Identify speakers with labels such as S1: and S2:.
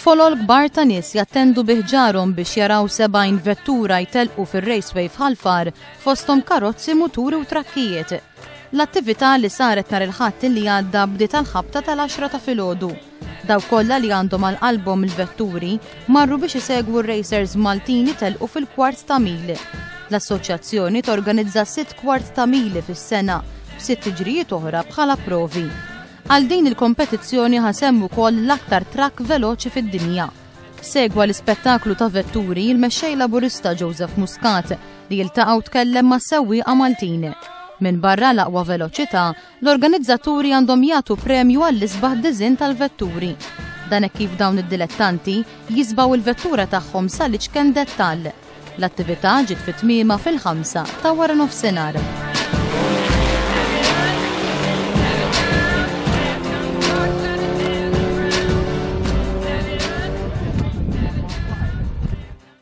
S1: Folol kbar ta' nies jattendu biħġarhom biex jaraw 70 vettura jtelqu fir-raceway f'Ħalfar fosthom karozzi, muturi u trakkijiet. L-attività li saret nhar il-Ħadd li għadda bdiet tal-ħabta tal-10 ta' filgħodu. Daw kollha li għandhom għal qalbhom il-vetturi marru biex isegwu r-racers Maltini telqu fil-kwart ta' mil. L-assoċjazzjoni torganizza 6 kwart ta' mili fis-sena b'6 tiġrijiet oħra bħala provi. Għal din il-kompetizzjoni ħasemmu wkoll l-aktar trakk veloċi fid-dinja. Segwa l-ispettaklu ta' vetturi il-mexxej laburista Joseph Muscat li jiltaqgħu tkellem ma' sewwieqa Maltin. Minn barra l-aqwa veloċità, l-organizzaturi għandhom jagħtu premju għall-isbaħ diżin tal-vetturi. Dan hekk kif dawn id-dilettanti jisbaw il-vettura tagħhom sal-iċken dettall. L-attività ġiet fit-tmiema fil-5 ta' wara nofsinhar.